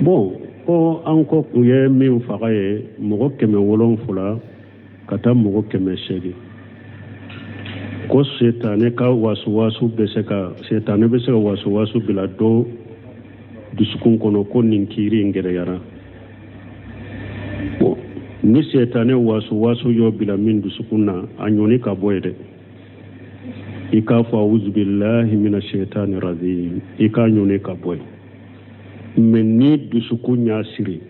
bon ko an ko kun ye min faga ye mɔgɔ 700 ka taa mɔgɔ 800 ko setane ka wasuwasu bɛ se ka wasuwasu bila dɔ dusukun kɔnɔ ko nin kiiri in gɛrɛyara ni setane wasuwasu y'o bila min dusukun na a ɲɔni ka bɔ ye dɛ i k'a fɔ awuzu billahi mina shaitani rajim i k'a ɲɔni ka bɔ ye mais ni dusukun y'a siri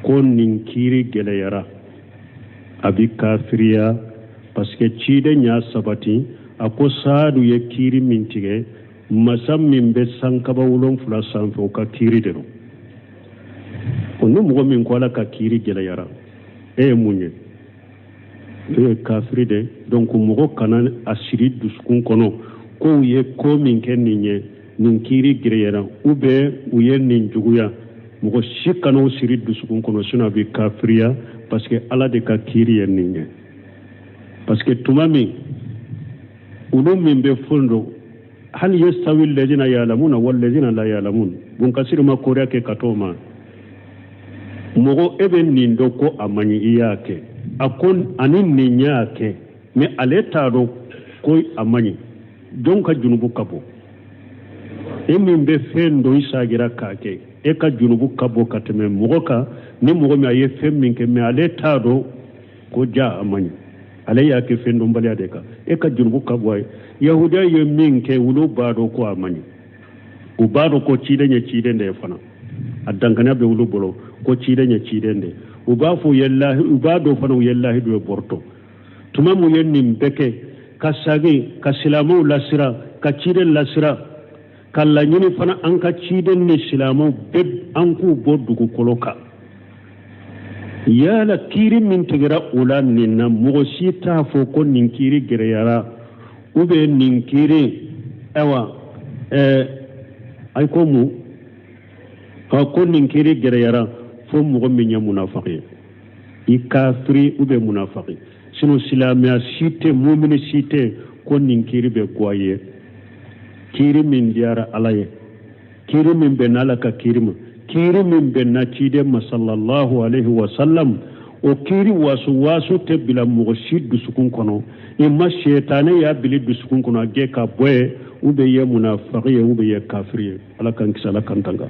ko nin kiiri gɛlɛyara a bi kafiriya parce que ciden y'a sabati a ko saadu ye kiiri min tigɛ masa min bɛ sankaba 7 sanfɛ o ka kiiri de don o ni mɔgɔ min ko ala ka kiiri gɛlɛyara e ye mun ye e ye kafiri de donc mɔgɔ kana a siri dusukun kɔnɔ ko u ye ko min kɛ nin ye nin kiiri gɛlɛyara ou bien u ye nin juguya mɔgɔ si kana o siri dusukun kɔnɔ sinon a bi kafiriya parce que ala de ka kiiri ye nin ye parce que tuma min ulu min bɛ fondo hal yastawi alladhina ya'lamuna wal ladhina la ya'lamun bun kasir ma koriya ke katoma mɔgɔ e bɛ nin dɔn ko a man ɲi i y'a kɛ a ko ani nin y'a kɛ mais ale t'a dɔn ko a man ɲi donc ka junubu ka bɔ e min bɛ fɛn dɔn i sagira k'a kɛ e ka junubu ka bɔ ka tɛmɛ mɔgɔ kan ni mɔgɔ min a ye fɛn min kɛ mais ale t'a dɔn ko ja a man ɲi ale y'a kɛ fɛn dɔnbaliya de kan e ka junubu ka bɔ ye yahudiya ye min kɛ olu b'a dɔn ko a man ɲi u b'a dɔn ko ciden ye ciden de ye fana a dankaniya bɛ olu bolo ko ciden ye ciden de u b'a fɔ u b'a dɔn fana u ye lahidu ye bɔrɔtɔ tuma min ye nin bɛɛ kɛ ka sagi ka silamɛw lasira ka ciden lasira ka laɲini fana an ka ciden ni silamɛw bɛɛ an k'u bɔ dugukolo kan yala kiiri min tigɛra o la nin na mɔgɔ si t'a fɔ ko nin kiiri gɛlɛyara ou bien nin kiiri ayiwa ay ko mun ko nin kiiri gɛlɛyara fo mɔgɔ min ye munafaki ye i kafiri ou bien munafaki sinon silamɛya si tɛ mumini si tɛ ko nin kiiri bɛ guwa ye kiiri min diyara ala ye kiiri min bɛnna ala ka kiiri ma kiiri min bɛnna ciden ma sallallahu alaihi wa sallam o kiiri wasu tɛ bila mɔgɔ si dusukun kɔnɔ i ma setane y'a bili dusukun kɔnɔ a gɛn ka bɔ ye ou bien ye munafaki ye ou bien ye kafiri ye ala kan kisi ala kan tanga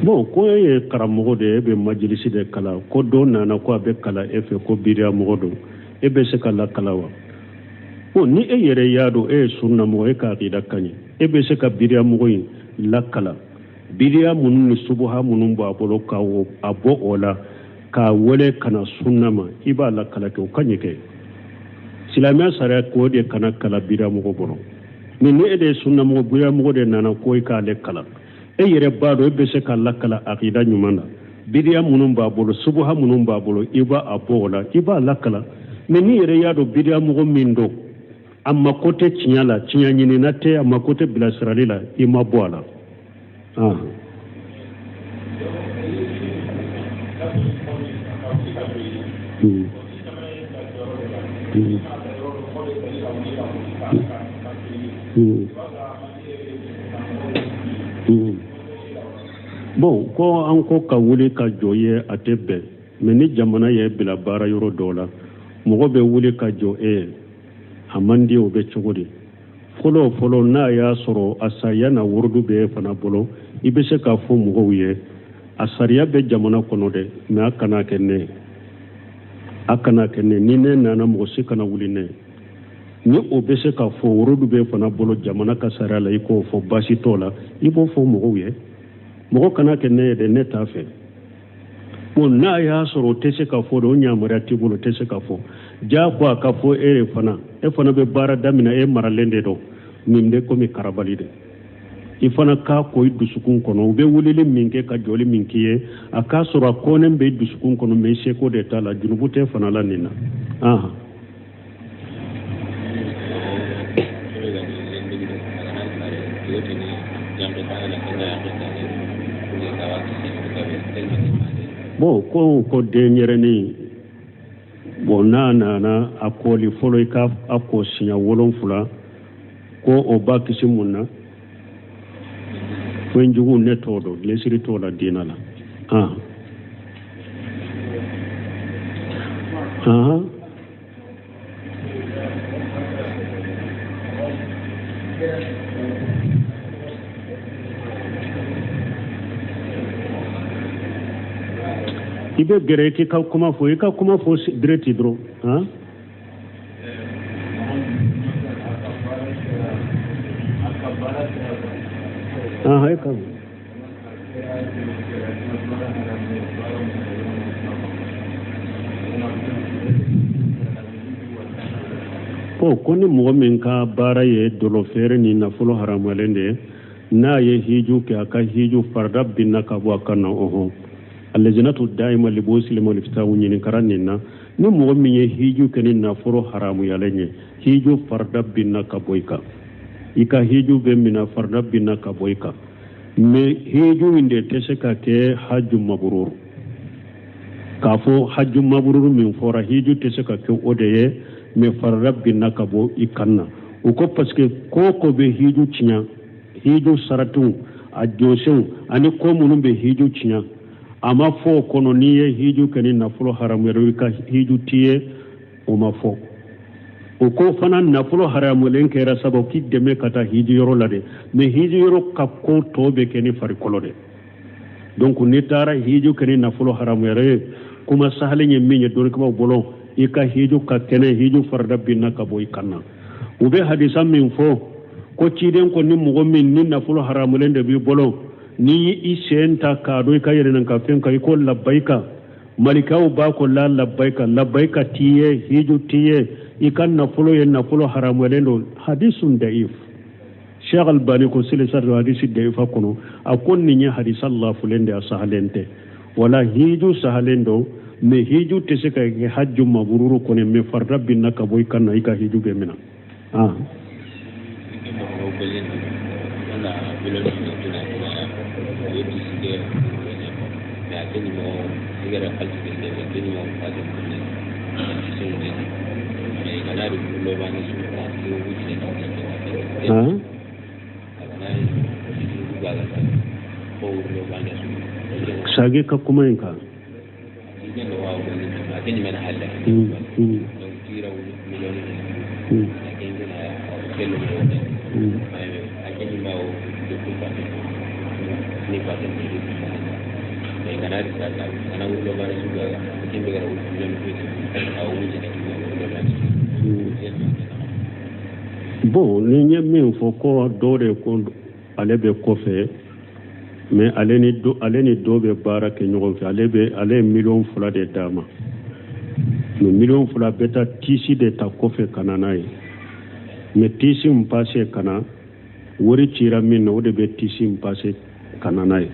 bon ko ye karamɔgɔ de e bɛ majilisi de kala ko dɔ nana ko a bɛ kala e fɛ ko biriya mɔgɔ don e bɛ se ka lakala wa bon ni e yɛrɛ y'a dɔn e ye sunna mɔgɔ e ka akida ka ɲi e bɛ se ka biriya mɔgɔ in lakala biriya minnu ni subuha minnu b'a bolo ka a bɔ o la k'a wele ka na sunna ma i b'a lakala kɛ o ka ɲi kɛ silamɛya sariya k'o de kana kala biriya mɔgɔ bolo mais ni e de ye sunna mɔgɔ biriya mɔgɔ de nana ko i k'ale kala e yɛrɛ b'a dɔn e bɛ se ka lakala akida ɲuman na biriya minnu b'a bolo subuha minnu b'a bolo i b'a bɔ o la i b'a lakala mais ni yɛrɛ y'a dɔn biriya mɔgɔ min don a mako tɛ tiɲɛ la tiɲɛ ɲinina tɛ a mako tɛ bilasirali la i ma bɔ a la bon ko an ko ka wuli ka jɔ ye a tɛ bɛn mais ni jamana ye bila baara yɔrɔ dɔw la mɔgɔ bɛ wuli ka jɔ e ye a man di o bɛ cogo di fɔlɔ n'a y'a sɔrɔ a sariya na worodu bɛ fana bolo i bɛ se k'a fɔ mɔgɔw ye a sariya bɛ jamana kɔnɔ dɛ mais a kana kɛ ne ni ne nana mɔgɔ si kana wuli ne ni o bɛ se k'a fɔ worodu bɛ fana bolo jamana ka sariya la i k'o fɔ baasi t'o la i b'o fɔ mɔgɔw ye mɔgɔ kana kɛ ne ye dɛ ne t'a fɛ bon n'a y'a sɔrɔ o tɛ se ka fɔ de o ɲamariya t'i bolo o tɛ se ka fɔ jaago a ka fɔ e fana bɛ baara daminɛ e maralen de don nin bɛ komi karabali de i fana k'a ko i dusukun kɔnɔ u bɛ weleli min kɛ ka jɔli min k'i ye a k'a sɔrɔ a kɔnnen bɛ dusukun kɔnɔ mais i seko de t'a la junubu tɛ fana la nin na bon ko denyereni bon na akoli folo ka akosinya wolonfula ko oba kisimunna wenjugu netodo lesiri tola dinala ibe gere ki ka kuma fo direct hydro hay ka po koni mo min ka bara ye dolo fere ni na fulo haramalende na ye hiju ke aka hiju farda binna ka bo kana oho allajnatu daima li muslimu liftawu ni karanina ni mo min ye hiju ke ni na fulo haramu yalenye hiju farda binna ka boyka ika hiju be mina farda binna ka boyka me hiju inde teseka ke hajju mabrur kafo hajju mabrur min fora hiju teseka ke odeye me farda binna ka bo ikanna uko paske ko be hiju cinya hiju saratu a josew ani ko munum be hiju cinya ama fo kono niye hiju kani na fulo haramu ka hiju tiye o ma fo o ko fana na fulo haramu len kera sababu ki deme kata hiju yoro lade me hiju yoro ka ko tobe keni fari kolode donc ni tara hiju kani na fulo haramu yare kuma sahale nye minye don kuma bolo ika hiju ka kene hiju farda binna ka boy kanna ube hadisa min fo ko ciden ko ni mugo min ni na fulo haramu len de bi bolo ni isenta ka do ka yere nan ka fen ka ko labbaika malikaw ba ko la labbaika tiye hiju tiye ikan na fulo yen na fulo haramu len do hadisun daif Sheikh Albani ko sile sar hadisi daif kono akon ni nya hadisa Allah fulende asahalente wala hiju sahalendo me hiju teseka ke hajju mabruru ko ne me farda binna ka boy kan ika hiju be mina sage ka kuma inka bon ni nye min fo ko dore ko ale be kofe mais ale ni do be bara ke nyogon fi ale million fula de dama no million fula beta tisi de ta kofe kananaye mais tisi mpase kana wori tira min no de be tisi mpase kananaye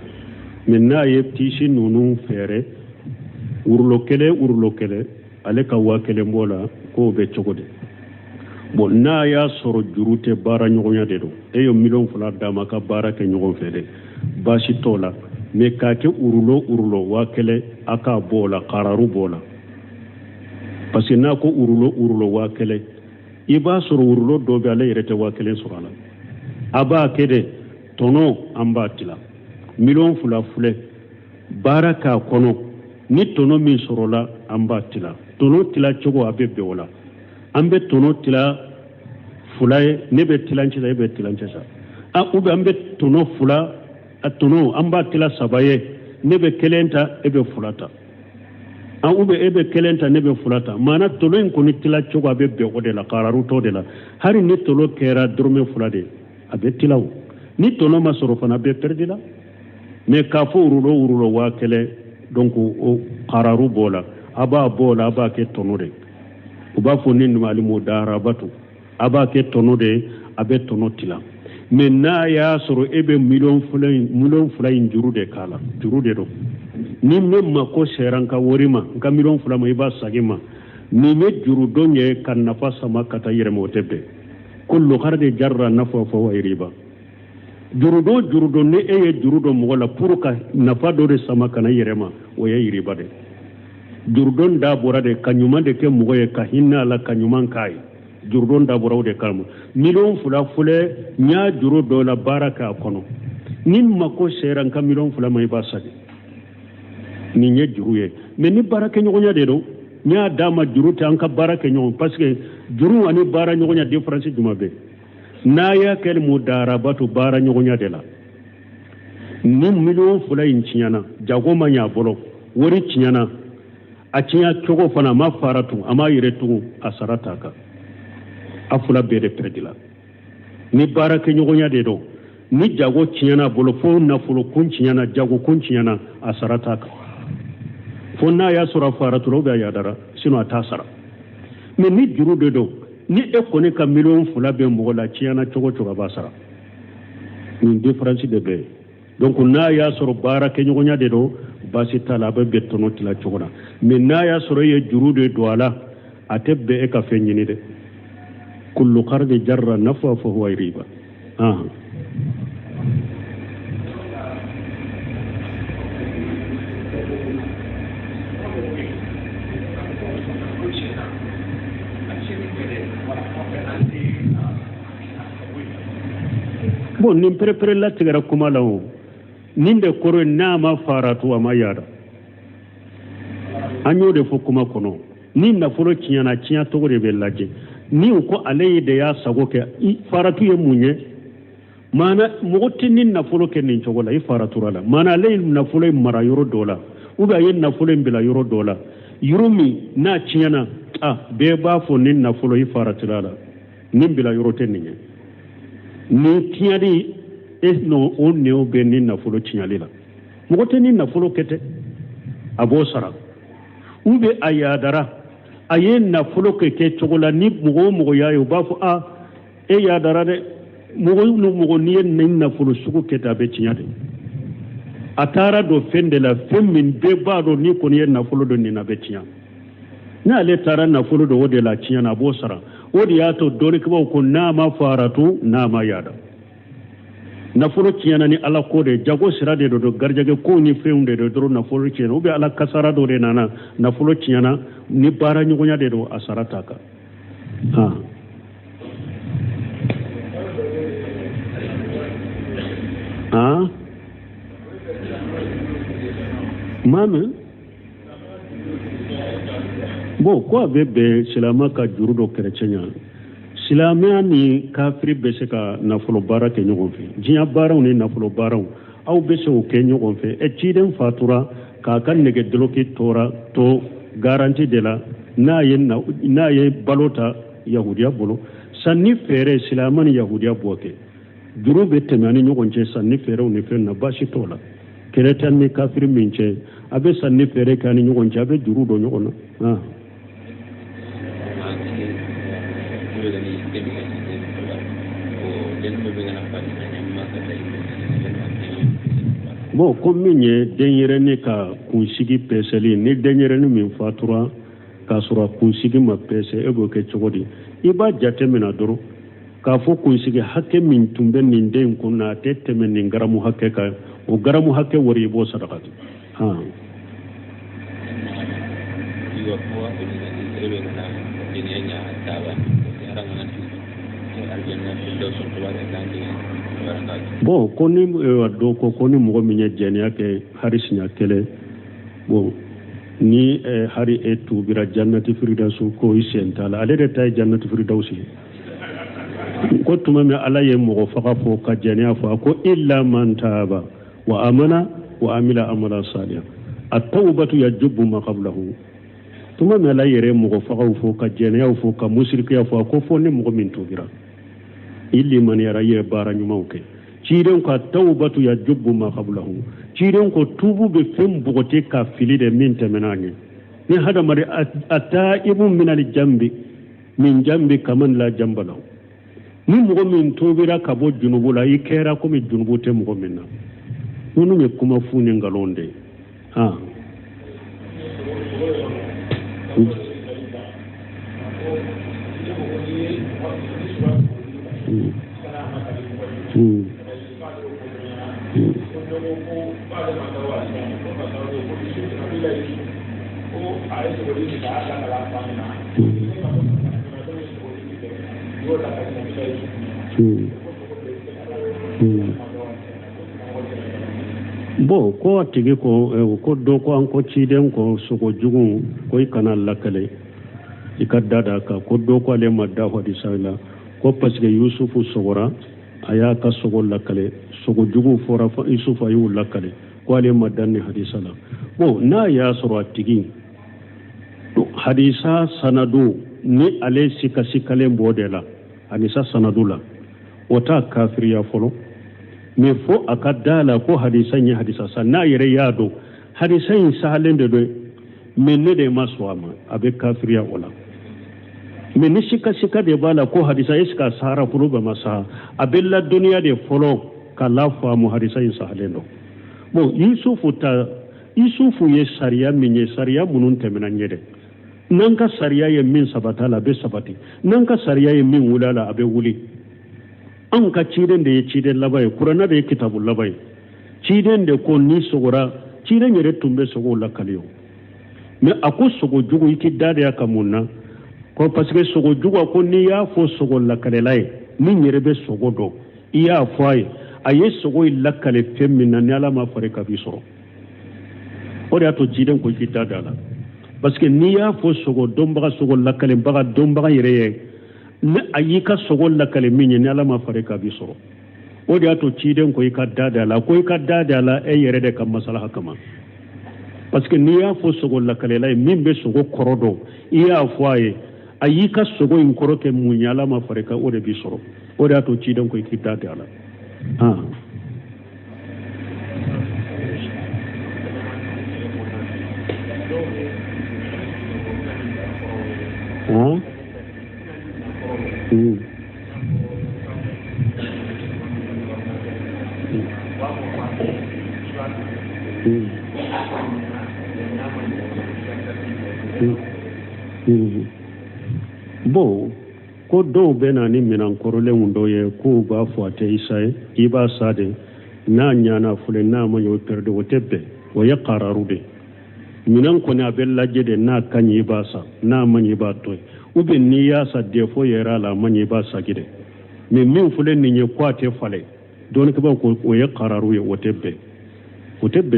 mais na ye tisi nunu fere urlo kele ale ka wakele mbola ko be chogode bon na ya soro jurute bara nyogonya de do eyo million fula dama ka bara ke nyogon fede bashi tola me ka ke urulo wakele aka bola qararu bola parce que na ko urulo wakele iba soro urulo do be ala yerete wakele surala aba kede tono ambatila million fula fule baraka kono ni tono min sorola ambatila tono tila chogo abebe wala ambe tono tila fulaye nebe tilanche da ebe tilanche sa ube ambe tono fula atono amba tila sabaye nebe kelenta ebe fulata ube ebe kelenta nebe fulata mana tolo en koni tila chogo abebe ode la qararu to de la hari ni tolo kera dorme fulade abe tilaw ni tolo masoro fana be perdila me kafo urulo wakele donc o qararu bola aba ke tono de uba foni ni malimu dara batu aba ke tono de abe tono tila menna ya soro ebe million fulain jurude kala jurude do ni memma ko seranka worima nka million fula ma iba sagima ni me juru donye kan nafa sama kata yere motebe kullu kharde jarra nafa fa wa riba jurudo ne e jurudo mo wala pour ka nafa do de sama kana yirema o ye yiriba de jurudon da bora de kanyuma de ke mo ye ka hinna la kanyuman kai jurudon da bora de kalmu million fula fule nya jurudo la baraka kono nin mako seran ka million fula mai basade ni nye juruye mais ni baraka nyonya de do nya dama juruta an ka baraka nyon parce que juru ani bara nyonya difference jumabe na ya kel mu darabatu bara nyonya de la ni million fula inciana jago manya bolo wori ciana a cinya cogo fana ma faratu ama yiretu asarata ka afula bere perdila ni baraka nyonya de do ni jago ciana bolo fo na fulo kun ciana jago kun ciana asarata ka fo na ya sura faratu ro ba ya dara sino atasara mais ni juru de do ni e koni ka million fula be mo la ciana cogo cogo basara ni difference de be donc na ya soro baraka nyonya de do basi tala be bettono tila cogona mais na ya soro ye juru de do ala atebbe e ka fenyini de kullu qardi jarra nafa fa huwa riba bon nim prepare la tigara kuma lawo ninde koro nama faratu ama yada anyo de fo kuma kono ni na folo kiyana kiya to de belaje ni ko alay de ya sago ke faratu ye munye mana mogoti ni na folo ke nin chogola faratu rala mana alay na folo mara yoro dola uba yen na folo mbila yoro dola yurumi na kiyana be ba fo ni na folo faratu rala nimbila yoro teninye ni tiari no on ne o be ni na folo tinyali la mogote ni na folo kete abo sara ube ayadara ayen na folo ke chogola ni mugo yayo bafu e yadara de mugo ni na folo suku kete be tinyade atara do fende la femmin be bado ni ko ni na folo do ni na be tinya na le tara na folo do wode la tinya na bo sara wodi yato dori ko na ma faratu na ma yada nafolo kiyana ni ala ko de jago sirade do garjage ko ni feunde do nafolo kiyana ubi ala kasara do de nana nafolo kiyana ni bara nyugonya de do asarata ka mame bon ko bebe silama ka juru do chrétien silamea ni kafiri be se ka nafolo baara kɛ ɲɔgɔn fɛ diɲɛ baaraw ni nafolo baaraw aw be se o kɛ ɲɔgɔn fɛ ciden fatura k'a ka nɛgɛ doloki tora to garanti de la n'a ye balo ta yahudiya bolo sanni feere silama ni yahudiya bɔ kɛ juru be tɛmɛ ani ɲɔgɔn cɛ sanni feerew ni fɛn na baasi t'o la keretɛn ni kafiri min cɛ a be sanni feere kɛ ani ɲɔgɔn cɛ a be juru dɔ ɲɔgɔn na bon ko min ye denyɛrɛni ka kunsigi pɛsɛli ni denyɛrɛni min fatura k'a sɔrɔ kunsigi ma pɛsɛ e b'o kɛ cogo di i b'a jate minɛ dɔrɔn k'a fɔ kunsigi hakɛ min tun bɛ nin den kun na a tɛ tɛmɛ nin garamu hakɛ kan o garamu hakɛ wari i b'o saraka di bon ko ni do ko ni mɔgɔ min ye jɛnɛya kɛ hari siɲɛ kelen bon ni hari e tubira jannati firdausu ko i sen t'a la ale de ta ye jannati firdausi ko tuma min ala ye mɔgɔ faga fɔ ka jɛnɛya fɔ a ko illa man taaba wa amana wa amila amalan salihan at-tawbatu yajubu ma qablahu tuma min ala yɛrɛ mɔgɔ fagaw fɔ ka jɛnɛyaw fɔ ka musirikiya fɔ a ko fɔ ni mɔgɔ min tubira illi man yara ye baara ɲumanw kɛ ciiden ko tawbatu yajubu ma qablahu ciiden ko tubu be fɛn bɔgɔti ka fili de min tɛmɛna ɲɛ ni hadamari ataibu min al-jambi min jambi kaman la jamba lahu ni mɔgɔ min tubira ka bɔ junubu la i kɛra komi junubu tɛ mɔgɔ min na ninnu ye kuma fu ni nkalon de Bo ko tigi ko do ko an ko ciden ko sogo jugun ko ikana lakale ikadada ka ko do ko le madda hodi sala ko pasque yusufu sogora aya ka sogo lakale sogo jugun fora fa yusufu ayu lakale ko le madda ni hadisala bo na ya soro tigi hadisa sanadu ni ale sikale mbodela hadisa sanadula wata kafiriya folo me fo akadala ko hadisan ya hadisa sanna yare yado hadisan sahalen de do men ne maswama abe kafiriya wala men ni shika de bala ko hadisa iska sahara fulu ba masa abella duniya de folo kala fa mu hadisan sahalen do bo yusufu ye sariya min ye sariya munun temena nyede nanka sariya ye min sabatala be sabati nanka sariya ye min wulala abe wuli an ka ciden da ya ciden labai kurana da ya kitabun labai ciden da ko ni sogora ciden yare tumbe sogo lakaliyo me ako sogo jugu iki dada ya kamunna ko paske sogo jugu ko ni ya fo sogo lakalelai min yare be sogo do iya fai aye sogo lakale femina ni ala ma fare ka bisoro o da to ciden ko iki dada la paske ni ya fo sogo dombaga sogo lakale baga dombaga yare ne ayika sogol la kale minye ni ala ma fare ka bi soro o de ato ciden ko ika dada la e yere de kam masala kama parce que ni ya fo sogol la kale la min be sogo korodo iya foaye ayika sogo in koroke munya ala ma fare ka o de bi soro o de ato ciden ko ika dada la Bo ko do bena ni minan korole undo ye ko ba fuate isae iba sade na nyana fule na manyo perde wotebbe o ya qararude minan ko na bella jede na kanyi ba sa na manyi ba toy ube ni ya sa defo yera la manyi ba sa gide min fule ni nye kwate fale don ka ba ko o ya qararu ye wotebbe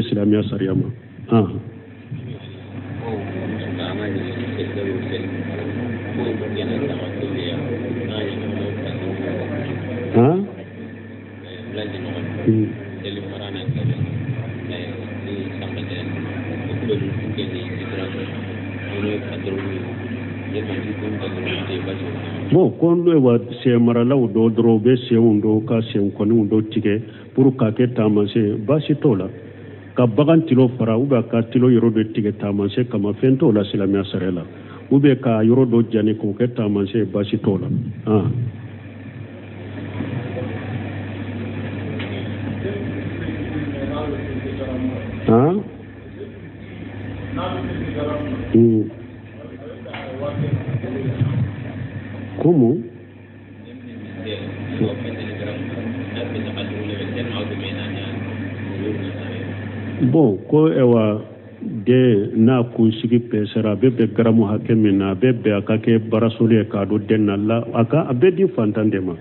islamiya sariyama Bon, kon do wa se marala do drobe se undo ka se kon undo tige pour ka ke tamase basi tola ka bagan tilo fara uba ka tilo yoro do tige tamase kama fento la silamia sarela ube ka yoro do jani ko ke tamase basi tola Como? Bon, ko ewa de na kunsigi pesera bebe gramu hakemina bebe akake barasole ka do denalla aka abedi fantandema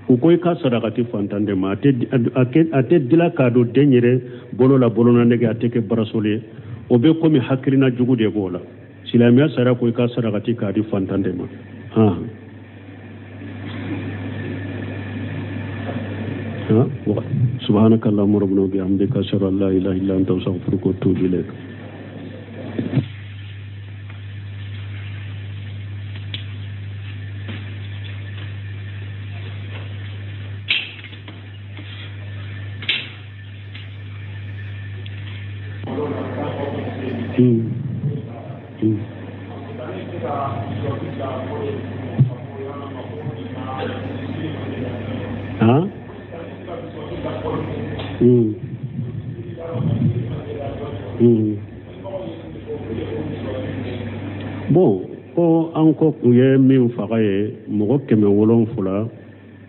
uko ka sadakati fantandema ate dila ka do denyere bolola bolona nege ateke barasole obe komi hakirina jugu de bola silamiya sara ko ka sadakati ka di fantandema سبحانك اللهم ربنا وبحمدك أشهد أن لا إله إلا أنت أستغفرك وأتوب إليك Bon, ko anko kuye min faga ye mogo 700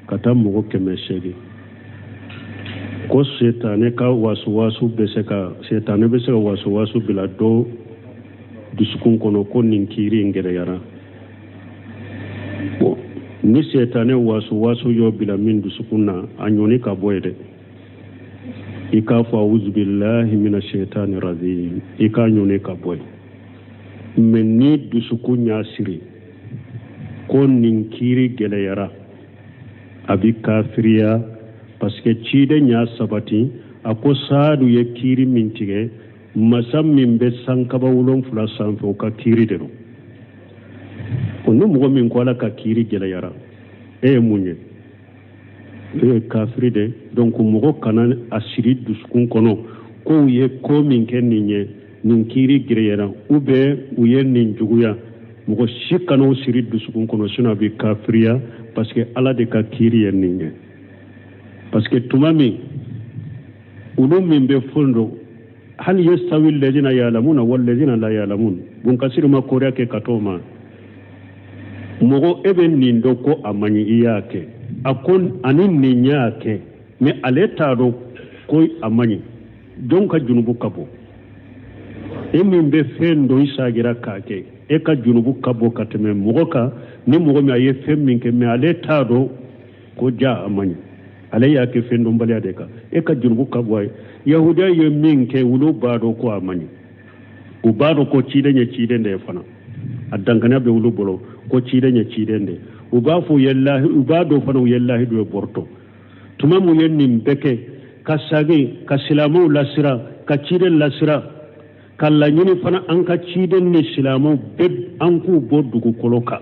ka taa mogo 800 ko setane ka wasu setane be se ka wasu bila do dusukun kono ko nin kiri ngere yara bon ni setane wasu yo bila min dusukun na anyoni ka boyede ika fa auzu billahi minash shaitani rajim ika nyoni ka boy men ni dusukun ya siri ko nin kiri gele yara abi kafiriya parce que cide nya sabati ako saadu ye kiri mintige masam min be sankaba wulon fula sanfo ka kiri de no onu mo min ko la ka kiri gele yara munye kafiri de donc mo kana asiri duskun kono ko ye ko min ken ninye nin kiri gele yara ube uye nin juguya mo shikano siri duskun kono suna bi kafiriya parce que ala de ka kiri ye ninye parce que tumami ulu min be fondo hal yastawi alladhina ya'lamuna wal ladhina la ya'lamun bun kasir ma korea ke katoma mogo eben nindo ko amani iyake akon anin ninyake me aleta do ko amani donc ka junubu kabo min be fendo isagira kake e ka junubu kabo kateme mogo ka ni mogo mi aye fem min ke me aleta do ko ja amani alayya ke fendo mbali adeka e ka junubu kabwai yahuda ye min ke wulo bado ko amani u bado ko cide nde fana adangana be wulo bolo ko cide nde u ba fu yallahi u bado fana yallahi do borto tuma mu yenni mbeke kasage kasilamu lasira ka cide lasira kala nyini fana an ka cide ni silamu be an ku bodugo koloka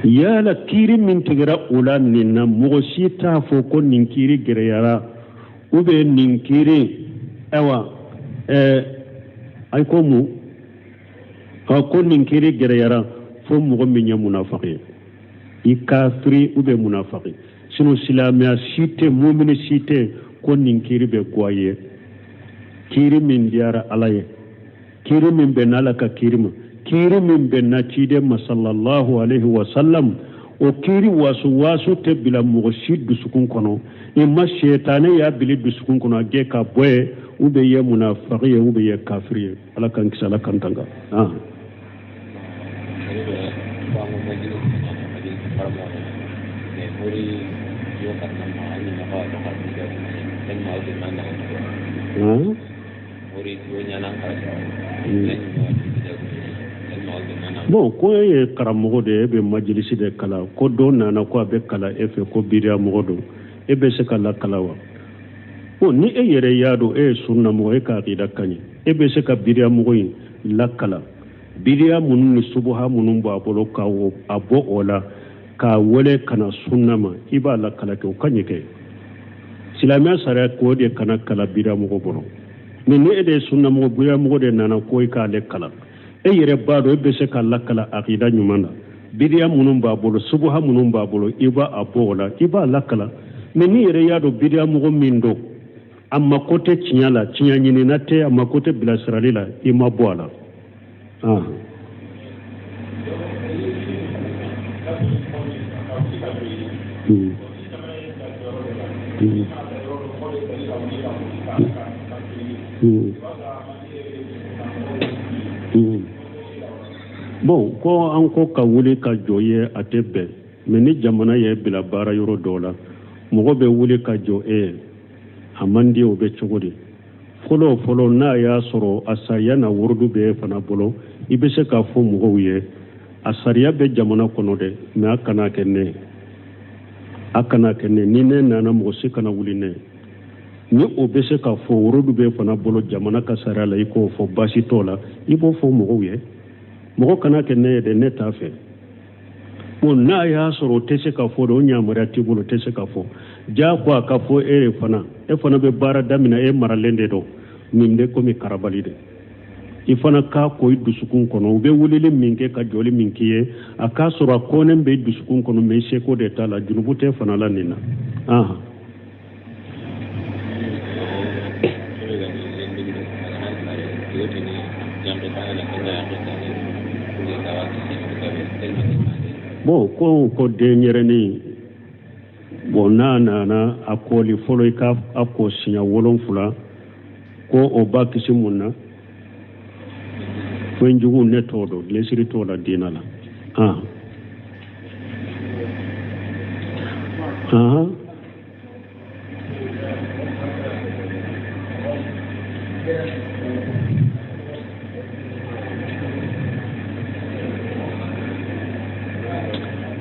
yala kiri min tigira ula ninna mogo si ta fo ko nin kiri gere yara ube nin kiri ewa ay ko mu ko nin kiri gere yara fo mogo min ya munafaqi i kafiri ube munafaqi sino silamia site mu'mini site ko nin kiri be goye kiri min diara alaye kiri min be nalaka kirima kiri min benna cide masallallahu alaihi wasallam o kiri wasu te bila mogo si dusukun kono imma shetane ya bili dusukun kono age ka boye ube ye munafaqi ye ube ye kafiri ye ala kan kisala kan tanga bon ko ye karamogo de be majlisi de kala ko do nana ko be kala efe ko biria mogodo e be se kala kala wa bon ni e yere yado e sunna mo e ka qida kany e be se ka biria mogo yi la kala biria munun ni subha munun ba bolo ka wo abo ola ka wole kana sunna ma iba la kala ko kany ke silamia sare ko de kana kala biria mogo bolo ni e de sunna mo biria mogo de nana ko e ka le kala e yere bado e be se ka lakala aqida nyumana bidiya munun ba bolo subha munun ba bolo iba abola iba lakala me ni yere yado bidiya mugo mindo amma kote cinyala cinyanyini nate amma kote bilasralila ima boala bon ko an ko ka wuli ka jɔ ye a tɛ bɛn mais ni jamana ye bila baara yɔrɔ dɔw la mɔgɔ bɛ wuli ka jɔ a man di o bɛ cogo di fɔlɔ n'a y'a sɔrɔ a sariya na wurudu bɛ fana bolo i bɛ se k'a fɔ mɔgɔw ye a sariya bɛ jamana kɔnɔ dɛ mais a kana kɛ ne ni ne nana mɔgɔ si kana wuli ne ni o bɛ se k'a fɔ wurudu bɛ fana bolo jamana ka sariya la i k'o fɔ baasi t'o la i b'o fɔ mɔgɔw ye mɔgɔ kana kɛ ne ye dɛ ne t'a fɛ bon n'a y'a sɔrɔ o tɛ se ka fɔ de o ɲamariya t'i bolo o tɛ se ka fɔ jaago a ka fɔ e fana bɛ baara daminɛ e maralen de dɔn nin bɛ komi karabali de i fana k'a ko i dusukun kɔnɔ u bɛ weleli min kɛ ka jɔli min k'i ye a k'a sɔrɔ a kɔnɛ bɛ i dusukun kɔnɔ mais i seko de t'a la junubu tɛ fana la nin na bon ko denyɛrɛni bon n'a nana a kɔli fɔlɔ i ka a ko siɲɛ 7 ko o ba kisi mun na fɛn jugu ne t'o dɔn lesiri t'o la diinɛ la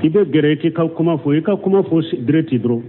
i bɛ gɛrɛ k'i ka kuma fɔ direct dɔrɔn